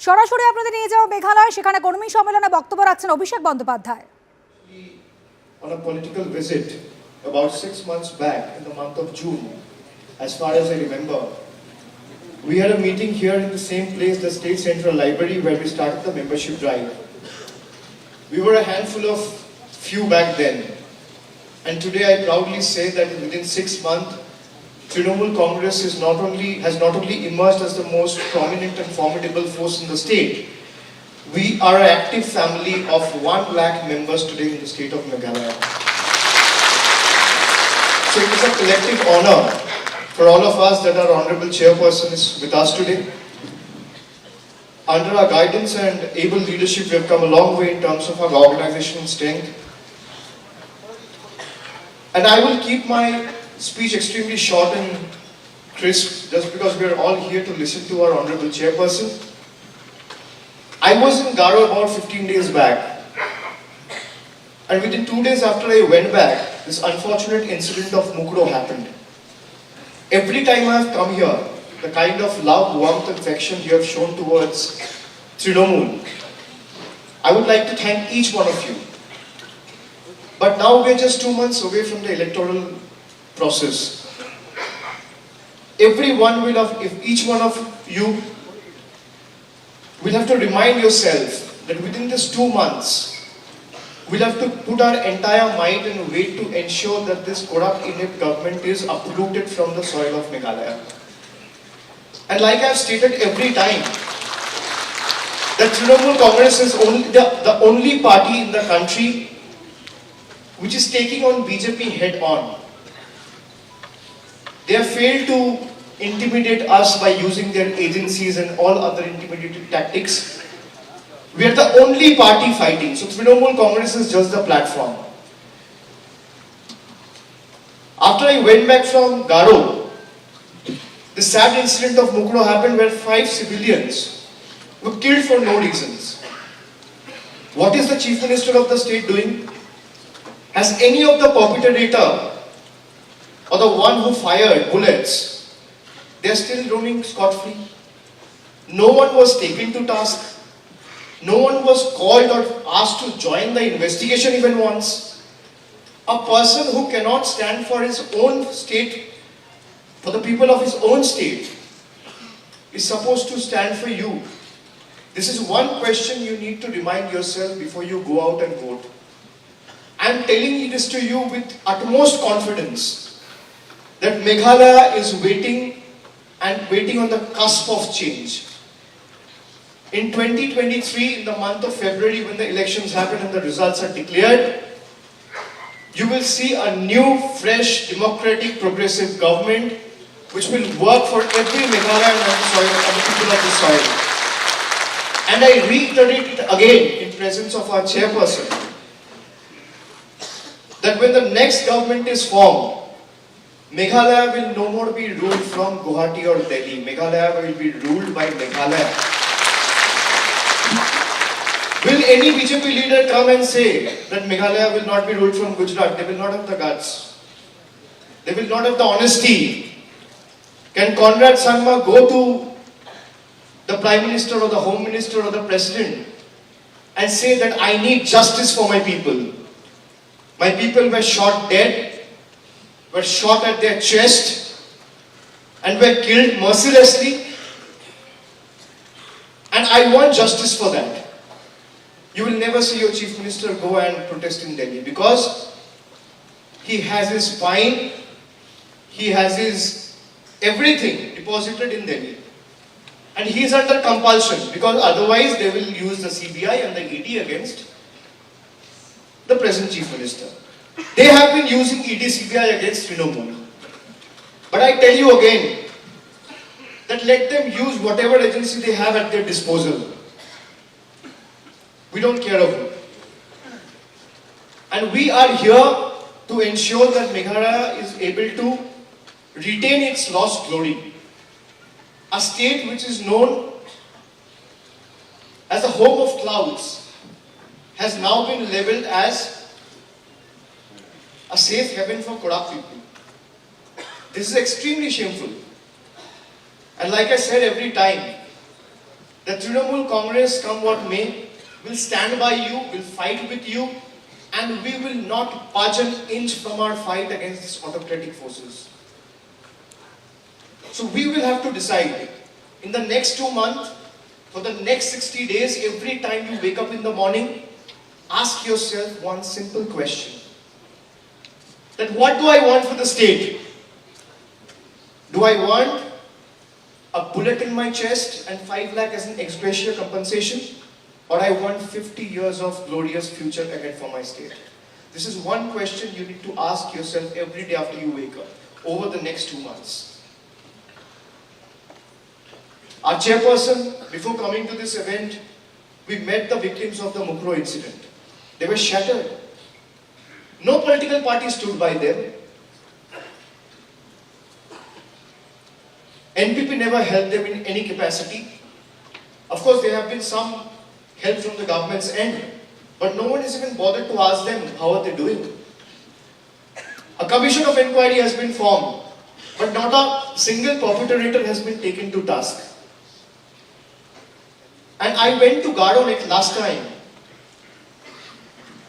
সরাসরি আপনাদের নিয়ে যাওয়া মেঘালয়, সেখানে কর্মী সম্মেলনে বক্তব্য রাখছেন Abhishek Bandyopadhyay. On a political visit about 6 months back in the month of June, as far as I remember, we had a meeting here in the same place, the State Central Library, where we started the membership drive. We were a handful of few back then, and today I proudly say that within 6 months, Trinamool Congress has not only emerged as the most prominent and formidable force in the state, we are an active family of 1 lakh members today in the state of Meghalaya. So it is a collective honor for all of us that our honorable chairperson is with us today. Under our guidance and able leadership, we have come a long way in terms of our organizational strength. And I will keep my speech extremely short and crisp, just because we are all here to listen to our honorable chairperson. I was in Garo about 15 days back, and within 2 days after I went back, this unfortunate incident of Mukro happened. Every time I have come here, the kind of love, warmth, and affection you have shown towards Trinamool, I would like to thank each one of you. But now we are just 2 months away from the electoral process. If each one of you will have to remind yourself that within this 2 months, we'll have to put our entire might and weight to ensure that this corrupt, inept government is uprooted from the soil of Meghalaya. And like I've stated every time, that Trinamool Congress is the only party in the country which is taking on BJP head on. They have failed to intimidate us by using their agencies and all other intimidating tactics. We are the only party fighting. So Trinamool Congress is just the platform. After I went back from Garo, the sad incident of Mukro happened where 5 civilians were killed for no reasons. What is the Chief Minister of the state doing? Has any of the perpetrator or the one who fired bullets, they are still roaming scot-free? No one was taken to task. No one was called or asked to join the investigation even once. A person who cannot stand for his own state, for the people of his own state, is supposed to stand for you. This is one question you need to remind yourself before you go out and vote. I am telling this to you with utmost confidence that Meghalaya is waiting on the cusp of change. In 2023, in the month of February, when the elections happen and the results are declared, you will see a new, fresh, democratic, progressive government which will work for every Meghalayan on the soil, on the people of the soil. And I reiterate it again in presence of our chairperson, that when the next government is formed, Meghalaya will no more be ruled from Guwahati or Delhi. Meghalaya will be ruled by Meghalaya. Will any BJP leader come and say that Meghalaya will not be ruled from Gujarat? They will not have the guts. They will not have the honesty. Can Conrad Sangma go to the Prime Minister or the Home Minister or the President and say that I need justice for my people? My people were shot dead, were shot at their chest, and were killed mercilessly. And I want justice for that. You will never see your Chief Minister go and protest in Delhi, because he has his fine, he has his everything deposited in Delhi. And he is under compulsion, because otherwise they will use the CBI and the ED against the present Chief Minister. They have been using ED CBI against Trinamool. But I tell you again, that let them use whatever agency they have at their disposal. We don't care of it. And we are here to ensure that Meghalaya is able to retain its lost glory. A state which is known as the home of clouds has now been labeled as a safe haven for corrupt people. This is extremely shameful. And like I said every time, The Trinamool Congress, come what may, will stand by you, will fight with you, and we will not budge an inch from our fight against these autocratic forces. So we will have to decide, in the next 2 months, for the next 60 days, every time you wake up in the morning, ask yourself one simple question. That what do I want for the state? Do I want a bullet in my chest and 5 lakh as an ex gratia compensation? Or I want 50 years of glorious future ahead for my state? This is one question you need to ask yourself every day after you wake up, over the next 2 months. Our chairperson, before coming to this event, we met the victims of the Mukro incident. They were shattered. No political party stood by them. NPP never helped them in any capacity. Of course, there have been some help from the government's end, but no one is even bothered to ask them how are they doing. A commission of inquiry has been formed, but not a single perpetrator has been taken to task. And I went to Garo last time.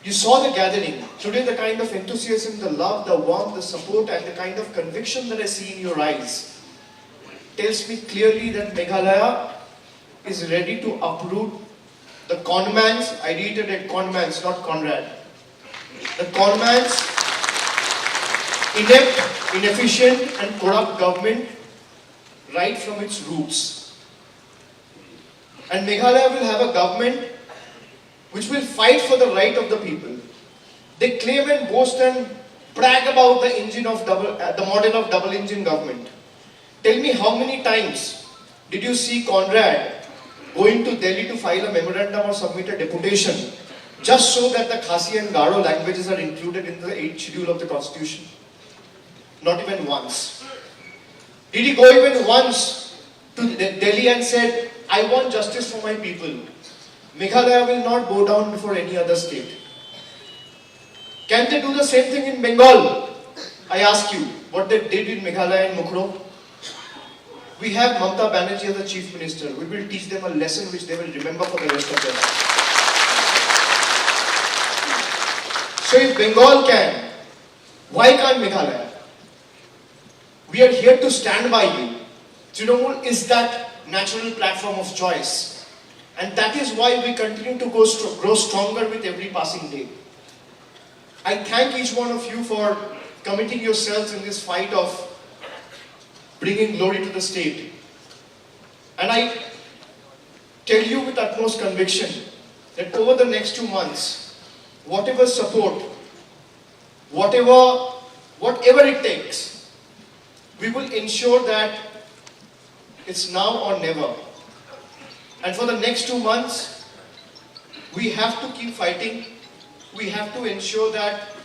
You saw the gathering. Today the kind of enthusiasm, the love, the warmth, the support and the kind of conviction that I see in your eyes tells me clearly that Meghalaya is ready to uproot the conmans, I reiterate conmans, not Conrad. The conmans, inept, inefficient and corrupt government right from its roots. And Meghalaya will have a government which will fight for the right of the people. They claim and boast and brag about the model of double engine government. Tell me how many times did you see Conrad going to Delhi to file a memorandum or submit a deputation just so that the Khasi and Garo languages are included in the 8th schedule of the constitution? Not even once. Did he go even once to Delhi and said, I want justice for my people? Meghalaya will not bow down before any other state. Can they do the same thing in Bengal? I ask you, what they did in Meghalaya and Mukro? We have Abhishek Banerjee as the Chief Minister. We will teach them a lesson which they will remember for the rest of their life. So if Bengal can, why can't Meghalaya? We are here to stand by you. Trinamool is that natural platform of choice. And that is why we continue to grow stronger with every passing day. I thank each one of you for committing yourselves in this fight of bringing glory to the state. And I tell you with utmost conviction that over the next 2 months, whatever support, whatever it takes, we will ensure that it's now or never. And for the next 2 months, we have to keep fighting. We have to ensure that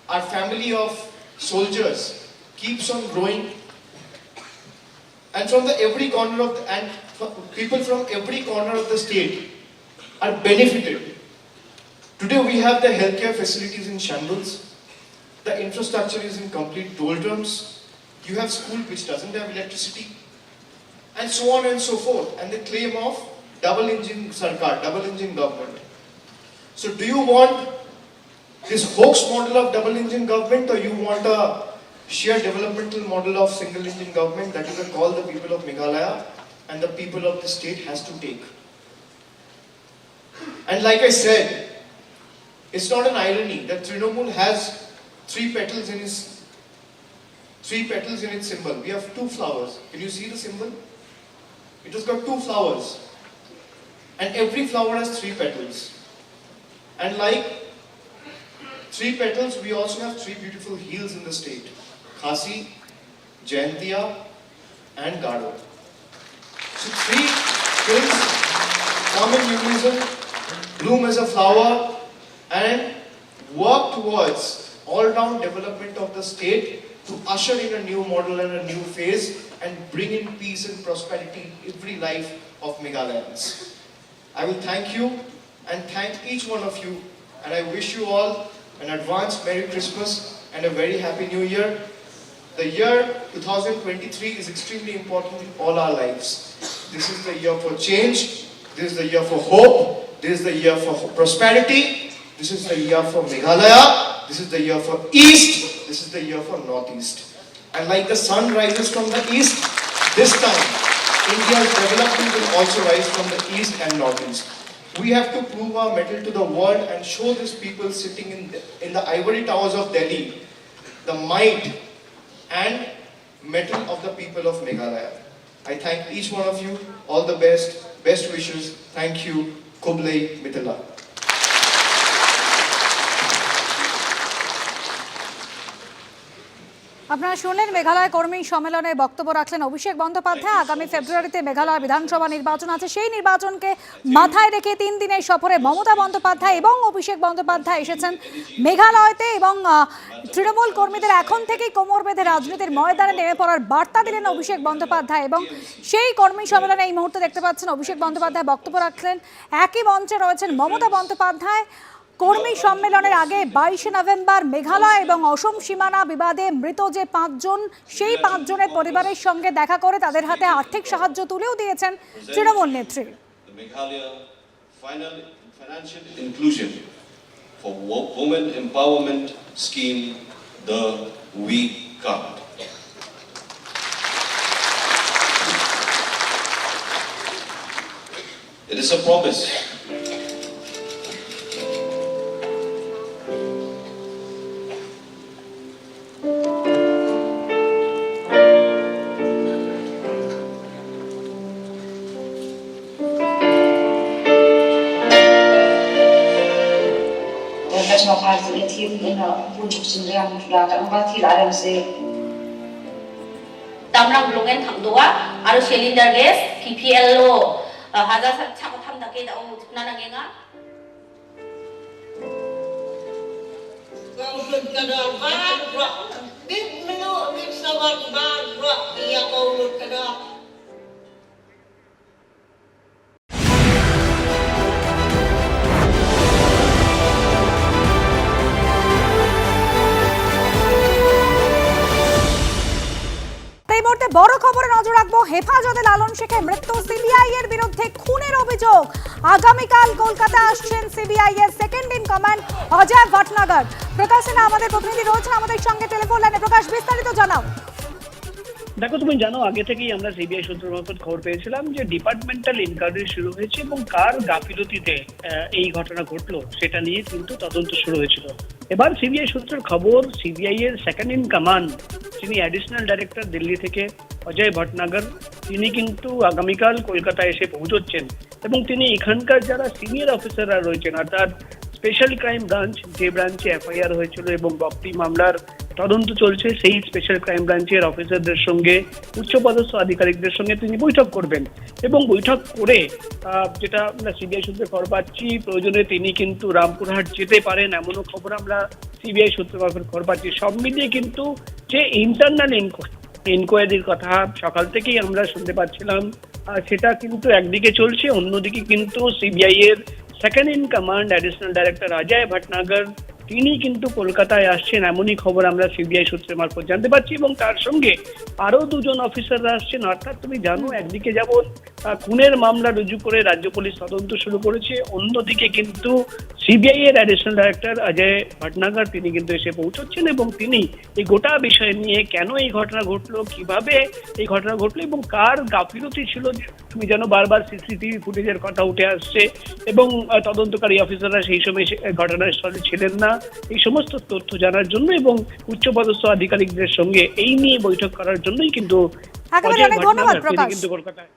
our family of soldiers keeps on growing. And from every corner of people from every corner of the state are benefited. Today we have the healthcare facilities in shambles. The infrastructure is in complete doldrums. You have school which doesn't have electricity. And so on and so forth. And the claim of double engine sarkar, double engine government. So do you want this hoax model of double engine government, or you want a sheer developmental model of single engine government? That is a call the people of Meghalaya and the people of the state has to take. And like I said, it's not an irony that Trinamool has 3 petals in its symbol. We have 2 flowers. Can you see the symbol? It has got 2 flowers. And every flower has 3 petals. And like 3 petals, we also have 3 beautiful hills in the state. Khasi, Jaintia and Garo. So 3 hills come in unison, bloom as a flower and work towards all-round development of the state to usher in a new model and a new phase and bring in peace and prosperity in every life of Meghalayans. I will thank you and thank each one of you, and I wish you all an advanced Merry Christmas and a very Happy New Year. The year 2023 is extremely important in all our lives. This is the year for change. This is the year for hope. This is the year for prosperity. This is the year for Meghalaya. This is the year for East. This is the year for Northeast. And like the sun rises from the East, this time India's development will also rise from the East and Northeast. We have to prove our mettle to the world and show these people sitting in the ivory towers of Delhi the might and mettle of the people of Meghalaya. I thank each one of you. All the best. Best wishes. Thank you. Kublai Mitila. আপনারা শুনলেন মেঘালয় কর্মী সম্মেলনে বক্তব্য রাখলেন অভিষেক বন্দ্যোপাধ্যায়। আগামী ফেব্রুয়ারিতে মেঘালয় বিধানসভা নির্বাচন আছে, সেই নির্বাচনকে মাথায় রেখে 3 দিনের সফরে মমতা বন্দ্যোপাধ্যায় এবং অভিষেক বন্দ্যোপাধ্যায় এসেছেন মেঘালয়তে এবং তৃণমূল কর্মীদের এখন থেকেই কোমর বেঁধে রাজনীতির ময়দানে নেমে পড়ার বার্তা দিলেন অভিষেক বন্দ্যোপাধ্যায়। এবং সেই কর্মী সম্মেলনে এই মুহূর্তে দেখতে পাচ্ছেন অভিষেক বন্দ্যোপাধ্যায় বক্তব্য রাখলেন, একই মঞ্চে রয়েছেন মমতা বন্দ্যোপাধ্যায়। কর্মী সম্মেলনের আগে 22 নভেম্বর মেঘালয় এবং অসম সীমানা বিবাদে মৃত যে 5 জন, সেই 5 জনের পরিবারের সঙ্গে দেখা করে তাদের হাতে আর্থিক সাহায্য তুলেও দিয়েছেন তৃণমূল নেত্রী। Meghalaya financial inclusion for women empowerment scheme, the We Card. It is a promise. National Party team in a bunch of young party items. 담랑 블록엔 강도와 아르 셀린더 게스 PPL로 하자 차고 탐다게 나오 나나게가 Kau sudah barak, di menu di sabar barak dia kau sudah. এই মুহূর্তে বড় খবরে নজর রাখবো। হেফাজতে লালন শেখের মৃত্যু, CBI এর বিরুদ্ধে খুনের অভিযোগ। আগামীকাল কলকাতা আসছেন সিবিআই এর সেকেন্ড ইন কমান্ড অজয় ভটনাগর। প্রকাশ সিনহা আমাদের প্রতিনিধি রয়েছেন আমাদের সঙ্গে টেলিফোন লাইনে। প্রকাশ, বিস্তারিত জানাও। দেখো, তুমি জানো আগে থেকেই আমরা সিবিআই সূত্র মারফত খবর পেয়েছিলাম যে ডিপার্টমেন্টাল ইনকোয়ারি শুরু হয়েছে এবং কার গাফিলতিতে এই ঘটনা ঘটলো সেটা নিয়ে কিন্তু তদন্ত শুরু হয়েছিল। এবার সিবিআই সূত্রের খবর, সিবিআই এর সেকেন্ড ইন কমান্ড যিনি অ্যাডিশনাল ডাইরেক্টর দিল্লি থেকে অজয় ভটনাগর, তিনি কিন্তু আগামীকাল কলকাতায় এসে পৌঁছচ্ছেন এবং তিনি এখানকার যারা সিনিয়র অফিসাররা রয়েছেন, অর্থাৎ স্পেশাল ক্রাইম ব্রাঞ্চ, যে ব্রাঞ্চে এফআইআর হয়েছিল এবং বক্তি মামলার তদন্ত চলছে, সেই স্পেশাল ক্রাইম ব্রাঞ্চের অফিসারদের সঙ্গে, উচ্চপদস্থ আধিকারিকদের সঙ্গে তিনি বৈঠক করবেন এবং বৈঠক করে যেটা আমরা সিবিআই সূত্রে খবর পাচ্ছি, প্রয়োজনে তিনি কিন্তু রামপুরহাট যেতে পারেন, এমনও খবর আমরা সিবিআই সূত্রে মারফত খবর পাচ্ছি। সব মিলিয়ে কিন্তু যে ইন্টারনাল ইনকোয়ারির কথা সকাল থেকেই আমরা শুনতে পাচ্ছিলাম, সেটা কিন্তু একদিকে চলছে, অন্যদিকে কিন্তু সিবিআই এর second in command additional director Ajay Bhatnagar তিনি কিন্তু কলকাতায় আসছেন, এমনই খবর আমরা সিবিআই সূত্রের মারফত জানতে পারছি এবং তার সঙ্গে আরো 2 জন অফিসাররা আসছেন। অর্থাৎ তুমি জানো, একদিকে যেমন খুনের মামলা রুজু করে রাজ্য পুলিশ তদন্ত শুরু করেছে, অন্যদিকে কিন্তু সিবিআই এর অ্যাডিশনাল ডাইরেক্টর অজয় ভটনাগর তিনি কিন্তু এসে পৌঁছচ্ছেন এবং তিনি এই গোটা বিষয় নিয়ে কেন এই ঘটনা ঘটলো, কিভাবে এই ঘটনা ঘটলো এবং কার গাফিলতি ছিল, তুমি জানো বারবার সিসিটিভি ফুটেজের কথা উঠে আসছে এবং তদন্তকারী অফিসাররা সেই সময় ঘটনাস্থলে ছিলেন না, এই সমস্ত তথ্য জানার জন্য এবং উচ্চপদস্থ আধিকারিকদের সঙ্গে এই নিয়ে বৈঠক করার জন্যই কিন্তু ধন্যবাদ প্রকাশ। কিন্তু কলকাতায়